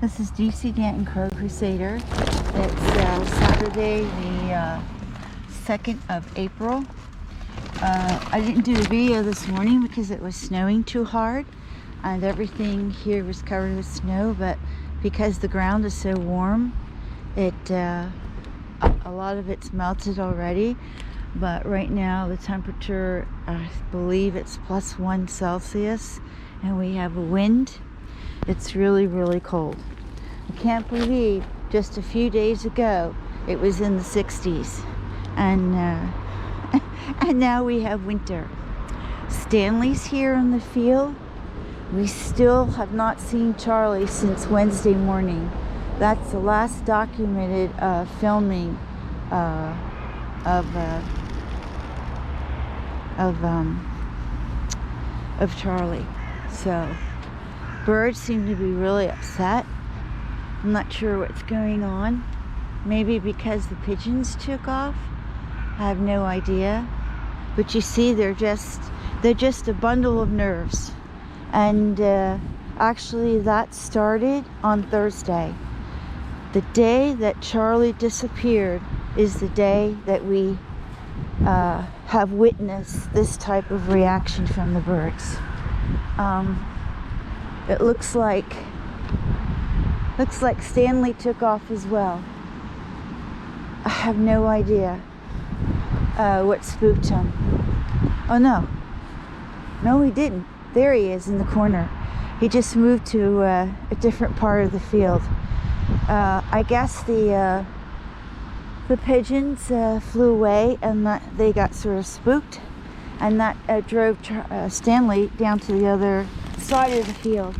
This is DC Danton Crow Crusader. It's Saturday, the 2nd of April. I didn't do a video this morning because it was snowing too hard and everything here was covered with snow, but because the ground is so warm, a lot of it's melted already. But right now the temperature, I believe it's +1 Celsius, and we have a wind. It's really, really cold. I can't believe just a few days ago it was in the 60s, and now we have winter. Stanley's here in the field. We still have not seen Charlie since Wednesday morning. That's the last documented filming of Charlie. So birds seem to be really upset. I'm not sure what's going on. Maybe because the pigeons took off. I have no idea. But you see, they're just a bundle of nerves. And actually that started on Thursday. The day that Charlie disappeared is the day that we have witnessed this type of reaction from the birds. It looks like Stanley took off as well. I have no idea what spooked him. Oh no, he didn't. There he is in the corner. He just moved to a different part of the field. I guess the pigeons flew away, and they got sort of spooked, and that drove Stanley down to the other side of the field.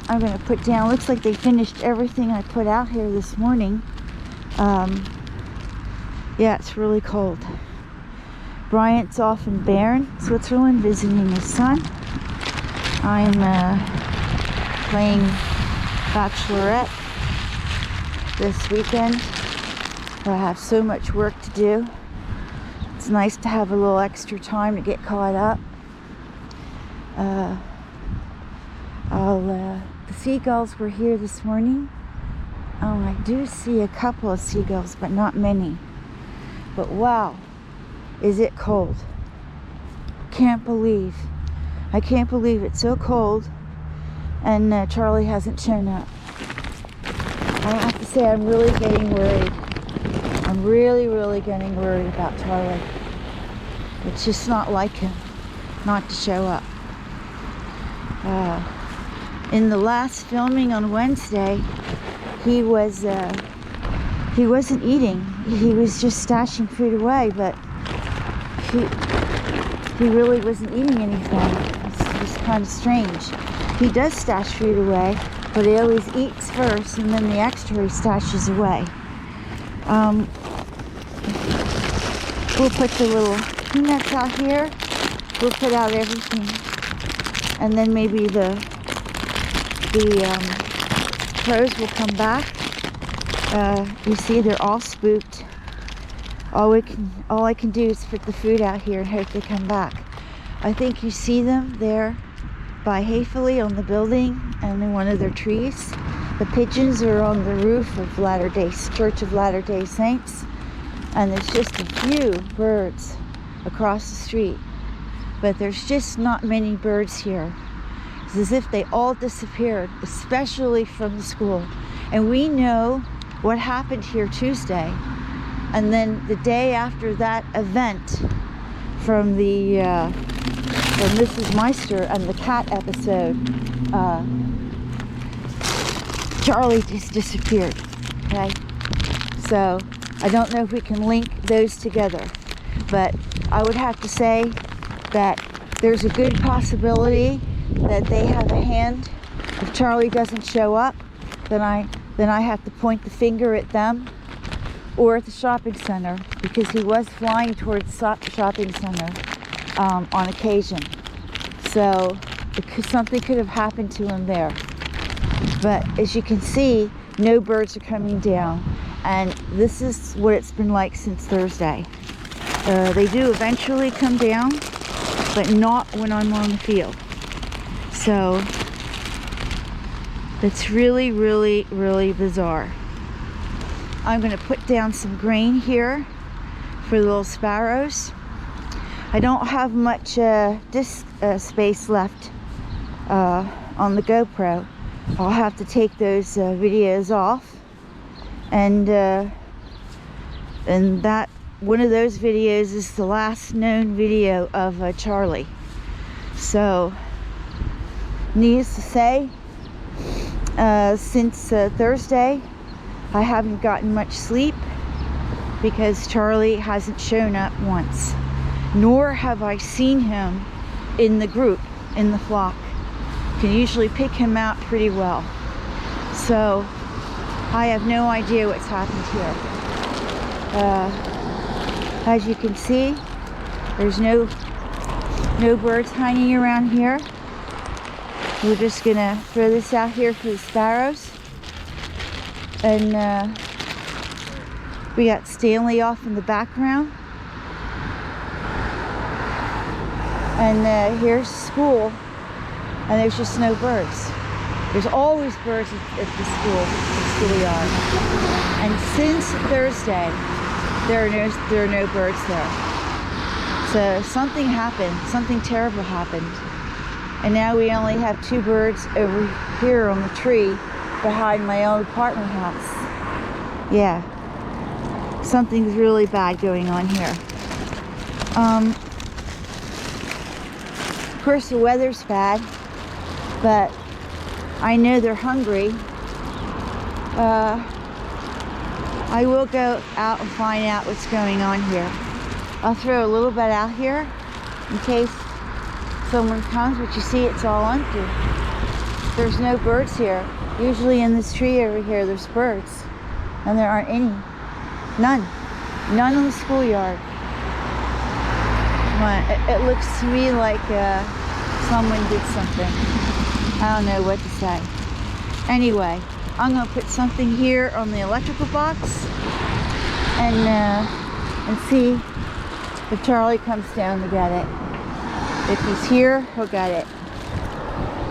I'm going to put down, looks like they finished everything I put out here this morning. Yeah, it's really cold. Bryant's off in Bern, Switzerland, visiting his son. I'm playing Bachelorette this weekend. I have so much work to do. It's nice to have a little extra time to get caught up. The seagulls were here this morning. I do see a couple of seagulls, but not many. But wow, is it cold. I can't believe it's so cold, and Charlie hasn't shown up. I have to say, I'm really getting worried. I'm really getting worried about Charlie. It's just not like him not to show up. In the last filming on Wednesday, he wasn't eating. He was just stashing food away, but he really wasn't eating anything. It's just kind of strange. He does stash food away, but he always eats first, and then the extra he stashes away. We'll put the little peanuts out here. We'll put out everything, and then maybe the crows will come back. You see, they're all spooked. All I can do is put the food out here and hope they come back. I think you see them there by Hayfully on the building and in one of their trees. The pigeons are on the roof of Church of Latter-day Saints, and there's just a few birds across the street. But there's just not many birds here. It's as if they all disappeared, especially from the school. And we know what happened here Tuesday. And then the day after that event from Mrs. Meister and the cat episode, Charlie just disappeared. Okay? So I don't know if we can link those together, but I would have to say that there's a good possibility that they have a hand. If Charlie doesn't show up, then I have to point the finger at them or at the shopping center, because he was flying towards the shopping center on occasion. So something could have happened to him there. But as you can see, no birds are coming down, and this is what it's been like since Thursday. They do eventually come down, but not when I'm on the field. So That's really, really, really bizarre. I'm going to put down some grain here for the little sparrows. I don't have much disk space left on the GoPro. I'll have to take those videos off, and that one of those videos is the last known video of Charlie. So, needless to say, since Thursday, I haven't gotten much sleep because Charlie hasn't shown up once, nor have I seen him in the group, in the flock. Can usually pick him out pretty well. So I have no idea what's happened here. As you can see, there's no birds hanging around here. We're just gonna throw this out here for the sparrows. And we got Stanley off in the background. And here's school, and there's just no birds. There's always birds at the schoolyard. And since Thursday, there are no birds there. So something happened, something terrible happened. And now we only have 2 birds over here on the tree behind my old apartment house. Yeah, something's really bad going on here. Of course the weather's bad, but I know they're hungry. I will go out and find out what's going on here. I'll throw a little bit out here in case someone comes, but you see it's all empty. There's no birds here. Usually in this tree over here there's birds, and there aren't any. None in the schoolyard. It looks to me like someone did something. I don't know what to say. Anyway, I'm going to put something here on the electrical box and see if Charlie comes down to get it. If he's here, he'll get it.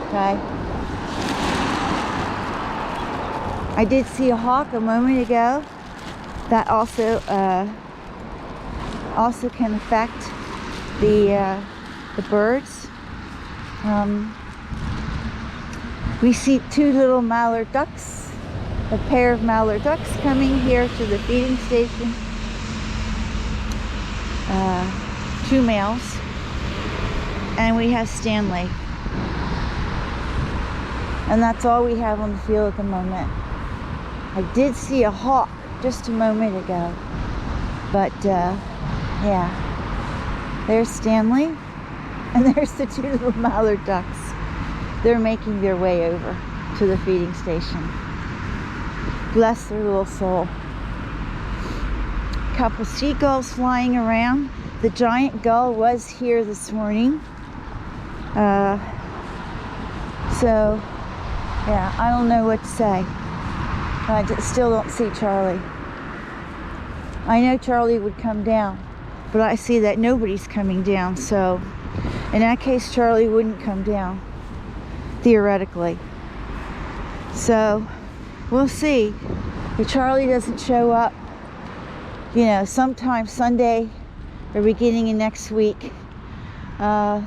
Okay? I did see a hawk a moment ago. That also can affect the birds. We see 2 little mallard ducks, a pair of mallard ducks coming here to the feeding station. 2 males, and we have Stanley. And that's all we have on the field at the moment. I did see a hawk just a moment ago, but yeah, there's Stanley, and there's the 2 little mallard ducks. They're making their way over to the feeding station. Bless their little soul. A couple seagulls flying around. The giant gull was here this morning. So, yeah, I don't know what to say. I still don't see Charlie. I know Charlie would come down, but I see that nobody's coming down, so in that case Charlie wouldn't come down, theoretically. So we'll see. If Charlie doesn't show up, you know, sometime Sunday or beginning of next week, all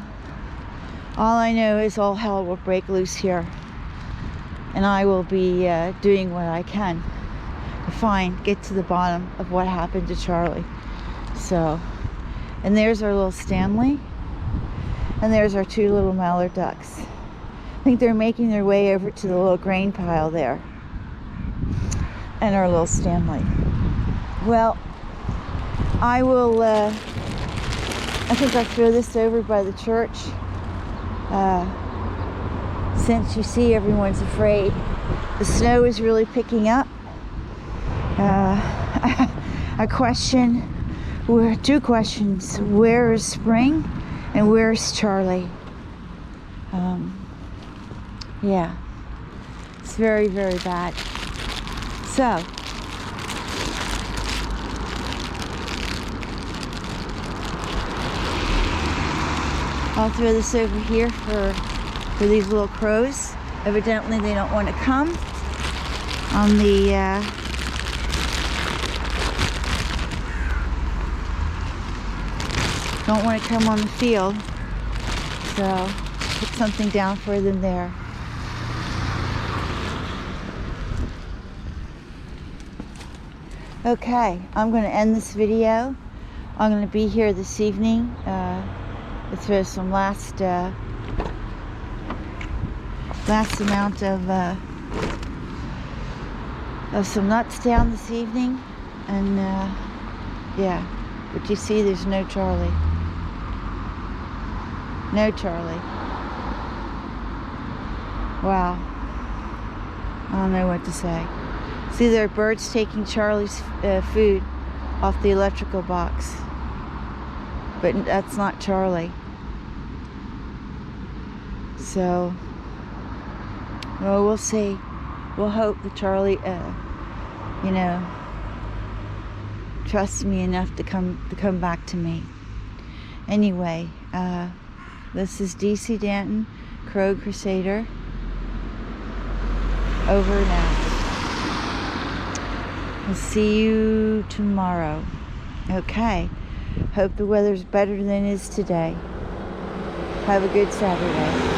I know is all hell will break loose here, and I will be doing what I can to get to the bottom of what happened to Charlie. So, and there's our little Stanley, and there's our 2 little mallard ducks. I think they're making their way over to the little grain pile there, and our little Stanley. Well, I will I think I'll throw this over by the church, since you see everyone's afraid. The snow is really picking up. A question, 2 questions: where is Spring, and where is Charlie? Yeah, it's very, very bad. So, I'll throw this over here for these little crows. Evidently they don't want to come on the field, so put something down for them there. Okay, I'm going to end this video. I'm going to be here this evening to throw some last amount of some nuts down this evening, and yeah, but you see there's no Charlie. No Charlie. Wow. I don't know what to say. See, there are birds taking Charlie's food off the electrical box, but that's not Charlie. So, well, we'll see. We'll hope that Charlie, you know, trusts me enough to come back to me. Anyway, this is DC Danton, Crow Crusader. Over and out. I'll see you tomorrow. Okay. Hope the weather's better than it is today. Have a good Saturday.